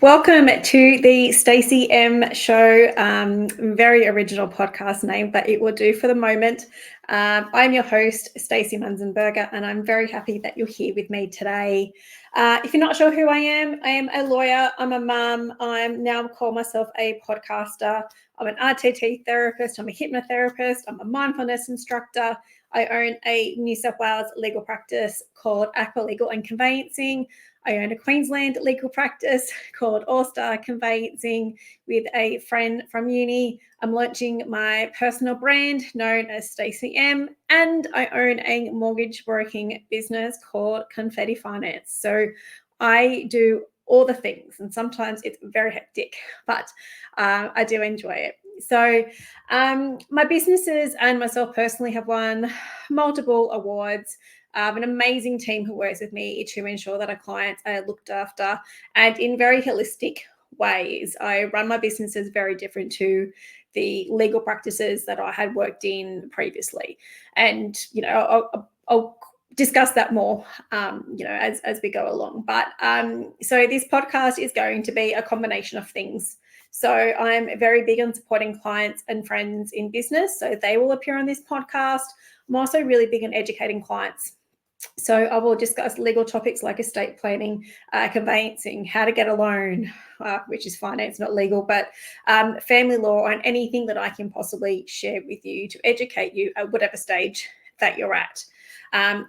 Welcome to the Stacy M Show. Very original podcast name, but it will do for the moment. I'm your host, Stacy Munzenberger, and I'm very happy that you're here with me today. If you're not sure who I am a lawyer, I'm a mum, I'm now call myself a podcaster, I'm an RTT therapist, I'm a hypnotherapist, I'm a mindfulness instructor. I own a New South Wales legal practice called Aqua Legal Conveyancing. I own a Queensland legal practice called Star Conveyancing with a friend from uni. I'm launching my personal brand known as StacyM, and I own a mortgage broking business called Confetti Finance. So I do all the things, and sometimes it's very hectic, but I do enjoy it. So my businesses and myself personally have won multiple awards. An amazing team who works with me to ensure that our clients are looked after and in very holistic ways. I run my businesses very different to the legal practices that I had worked in previously. And, I'll discuss that more, as we go along. But so this podcast is going to be a combination of things. So I'm very big on supporting clients and friends in business. So they will appear on this podcast. I'm also really big on educating clients. So I will discuss legal topics like estate planning, conveyancing, how to get a loan, which is finance, not legal, but family law, and anything that I can possibly share with you to educate you at whatever stage that you're at.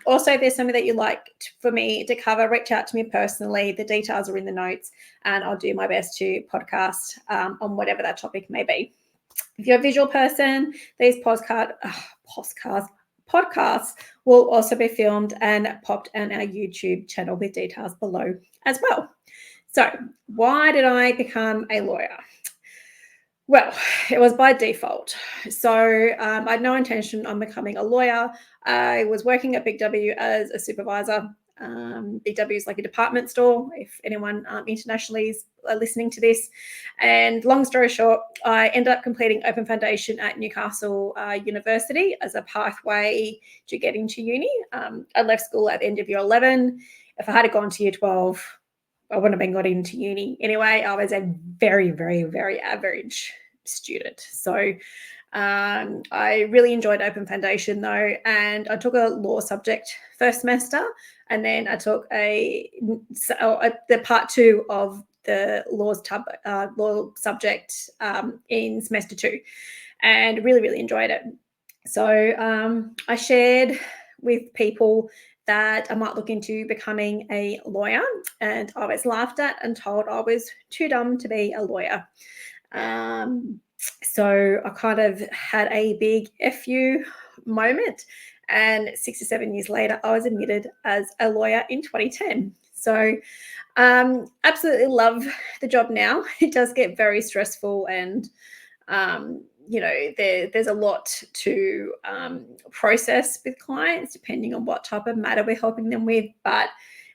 Also, if there's something that you'd like for me to cover, reach out to me personally. The details are in the notes, and I'll do my best to podcast on whatever that topic may be. If you're a visual person, these podcasts will also be filmed and popped on our YouTube channel with details below as well. So why did I become a lawyer? Well, it was by default. So I had no intention on becoming a lawyer. I was working at Big W as a supervisor. Big W is like a department store, if anyone internationally is listening to this. And long story short, I ended up completing Open Foundation at Newcastle University as a pathway to get into uni. I left school at the end of year 11. If I had gone to year 12, I wouldn't have been got into uni. Anyway, I was a very, very, very average student. So I really enjoyed Open Foundation though, and I took a law subject first semester, and then I took the part 2 of the law subject in semester 2, and really, really enjoyed it. So I shared with people that I might look into becoming a lawyer, and I was laughed at and told I was too dumb to be a lawyer. So I kind of had a big FU moment, and 6 or 7 years later, I was admitted as a lawyer in 2010. So absolutely love the job now. It does get very stressful, and there's a lot to process with clients depending on what type of matter we're helping them with, but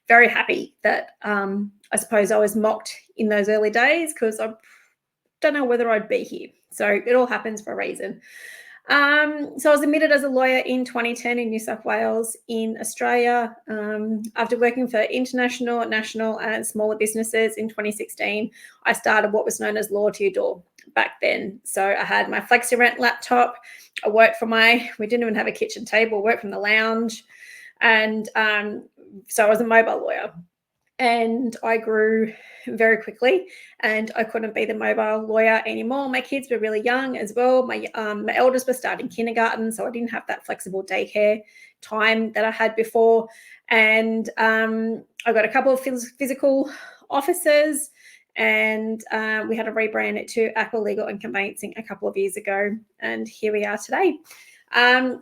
very happy that I suppose I was mocked in those early days, because I don't know whether I'd be here. So it all happens for a reason. So I was admitted as a lawyer in 2010 in New South Wales in Australia. After working for international, national and smaller businesses in 2016, I started what was known as Law to Your Door back then. So I had my FlexiRent laptop. I worked we didn't even have a kitchen table, worked from the lounge. And so I was a mobile lawyer. And I grew very quickly, and I couldn't be the mobile lawyer anymore. My kids were really young as well. My eldest was starting kindergarten, so I didn't have that flexible daycare time that I had before. And I got a couple of physical offices, and we had to rebrand it to Aqua Legal Conveyancing a couple of years ago, and here we are today.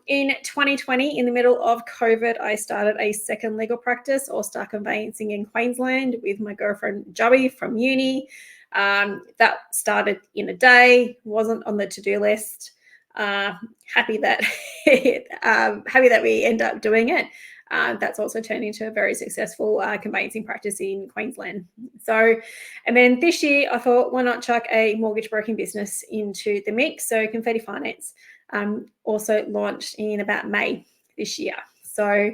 In 2020, in the middle of COVID, I started a second legal practice, Star Conveyancing in Queensland, with my girlfriend Joey from uni. That started in a day, wasn't on the to-do list. Happy that we end up doing it. That's also turned into a very successful conveyancing practice in Queensland. So, and then this year I thought, why not chuck a mortgage broking business into the mix? So Confetti Finance also launched in about May this year. So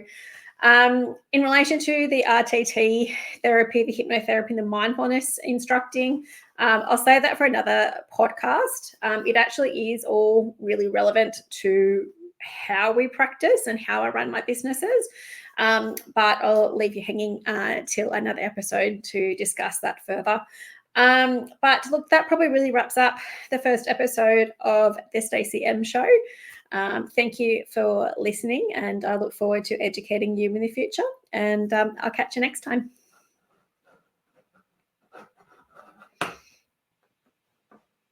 In relation to the RTT therapy, the hypnotherapy, the mindfulness instructing, I'll save that for another podcast. It actually is all really relevant to how we practice and how I run my businesses. But I'll leave you hanging till another episode to discuss that further. But look, that probably really wraps up the first episode of the Stacy M Show. Thank you for listening, and I look forward to educating you in the future. And I'll catch you next time.